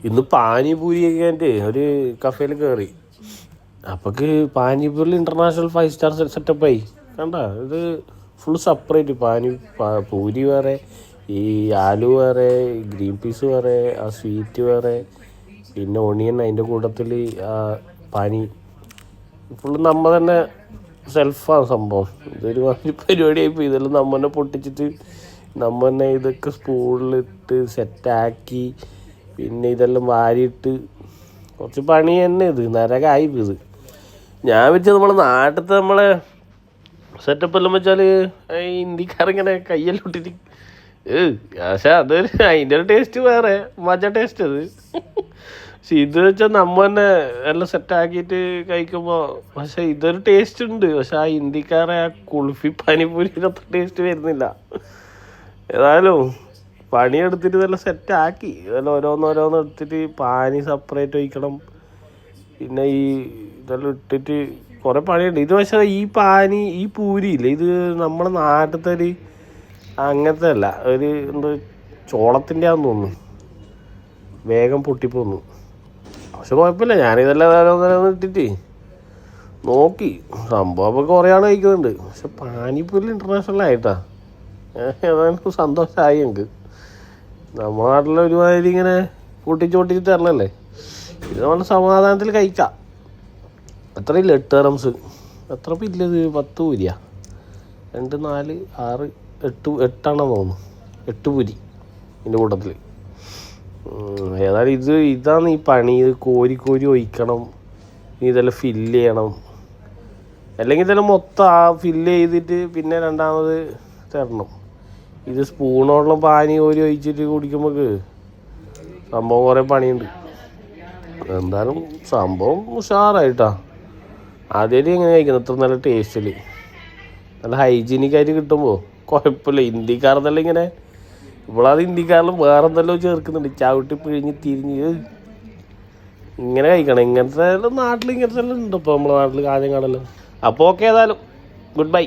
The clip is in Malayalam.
ഇന്ന് പാനിപൂരി കഴിക്കാൻ്റെ ഒരു കഫേയിൽ കയറി. അപ്പോൾക്ക് പാനിപൂരിൽ ഇൻ്റർനാഷണൽ 5 സ്റ്റാർ സെറ്റപ്പായി. കണ്ട ഇത് ഫുൾ സെപ്പറേറ്റ്. പൂരി വേറെ, ഈ ആലു വേറെ, ഗ്രീൻ പീസ് വേറെ, ആ സ്വീറ്റ് വേറെ, പിന്നെ ഒണിയൻ അതിൻ്റെ കൂട്ടത്തിൽ പാനി ഫുള്ള് നമ്മൾ തന്നെ സെൽഫാണ് സംഭവം. ഇതൊരു പരിപാടിയായിപ്പോയി. ഇതെല്ലാം നമ്മൾ തന്നെ പൊട്ടിച്ചിട്ട് നമ്മൾ തന്നെ ഇതൊക്കെ സ്പൂണിലിട്ട് സെറ്റാക്കി പിന്നെ ഇതെല്ലാം വാരിയിട്ട് കുറച്ച് പണി തന്നെ. ഇത് നരകമായി ഇത്. ഞാൻ വെച്ചത് നമ്മളെ നാട്ടിലത്തെ നമ്മളെ സെറ്റപ്പ് എല്ലാം വെച്ചാൽ ഹിന്ദിക്കാരിങ്ങനെ കയ്യെല്ലാം ഇട്ടിട്ട് പക്ഷെ അതൊരു അതിൻ്റെ ഒരു ടേസ്റ്റ് വേറെ മജ ടേസ്റ്റ് അത്. പക്ഷെ ഇത് വെച്ചാൽ നമ്മൾ തന്നെ എല്ലാം സെറ്റാക്കിയിട്ട് കഴിക്കുമ്പോൾ പക്ഷെ ഇതൊരു ടേസ്റ്റ് ഉണ്ട്. പക്ഷെ ആ ഹിന്ദിക്കാരെ ആ കുൾഫി പാനിപൂരിയുടെ അത്ര ടേസ്റ്റ് വരുന്നില്ല. ഏതായാലും പണിയെടുത്തിട്ട് ഇതെല്ലാം സെറ്റാക്കി. ഇതെല്ലാം ഓരോന്നോരോന്ന് എടുത്തിട്ട് പാനി സെപ്പറേറ്റ് ഒഴിക്കണം. പിന്നെ ഈ ഇതെല്ലാം ഇട്ടിട്ട് കുറേ പണിയുണ്ട്. ഇത് പക്ഷേ ഈ പൂരിയില്ലേ, ഇത് നമ്മുടെ നാട്ടിലത്തെ ഒരു അങ്ങനത്തെ അല്ല, ഒരു എന്തോ ചോളത്തിൻ്റെ ആണെന്ന് തോന്നുന്നു. വേഗം പൊട്ടിപ്പോന്നു. പക്ഷെ കുഴപ്പമില്ല. ഞാനിതെല്ലാം ഓരോന്നോരോന്ന് ഇട്ടിട്ട് നോക്കി. സംഭവമൊക്കെ കുറേ ആൾ കഴിക്കുന്നുണ്ട്. പക്ഷെ പാനിപ്പൂരി ഇൻ്റർനാഷണൽ ആയിട്ടാ ഏതായാലും സന്തോഷമായി എനിക്ക്. നമ്മുടെ നാട്ടിലെ ഒരുമാതിരി ഇങ്ങനെ പൊട്ടിച്ച് തരലല്ലേ. ഇത് നമ്മുടെ സമാധാനത്തിൽ കഴിക്കാം. എത്രയില്ല 8 dirhams. എത്ര ഇല്ലത് 10 പൂരിയാ? 2, 4, 6, 8 തോന്നുന്നു. 8 പൂരി ഇതിൻ്റെ കൂട്ടത്തിൽ. ഏതായാലും ഇതാണ് ഈ പണി. ഇത് കോരി ഒഴിക്കണം, ഇതെല്ലാം ഫില്ല് ചെയ്യണം. അല്ലെങ്കിൽ ഇതെല്ലാം മൊത്തം ഫില്ല് ചെയ്തിട്ട് പിന്നെ രണ്ടാമത് തരണം. ഇത് സ്പൂണോളം പാനി കോരി ഒഴിച്ചിട്ട് കുടിക്കുമ്പോൾ സംഭവം കുറേ പണിയുണ്ട്. എന്തായാലും സംഭവം ഉഷാറായിട്ടാ. ആദ്യമായിട്ട് എങ്ങനെ കഴിക്കുന്നത് ഇത്ര നല്ല ടേസ്റ്റിൽ, നല്ല ഹൈജീനിക്കായിട്ട് കിട്ടുമ്പോൾ കുഴപ്പമില്ല. ഹിന്ദിക്കാരെന്നെല്ലാം ഇങ്ങനെ ഇവളത് ഹിന്ദിക്കാരിലും വേറെ എന്തെല്ലാം ചേർക്കുന്നുണ്ട്. ചവിട്ടി പിഴിഞ്ഞ് തിരിഞ്ഞ് ഇങ്ങനെ കഴിക്കണം. ഇങ്ങനത്തെ നാട്ടിൽ ഇങ്ങനത്തെ എല്ലാം ഉണ്ട് ഇപ്പോൾ നമ്മുടെ നാട്ടിൽ കാഞ്ഞങ്ങാടെല്ലാം. അപ്പോൾ ഓക്കെ, ഏതായാലും ഗുഡ് ബൈ.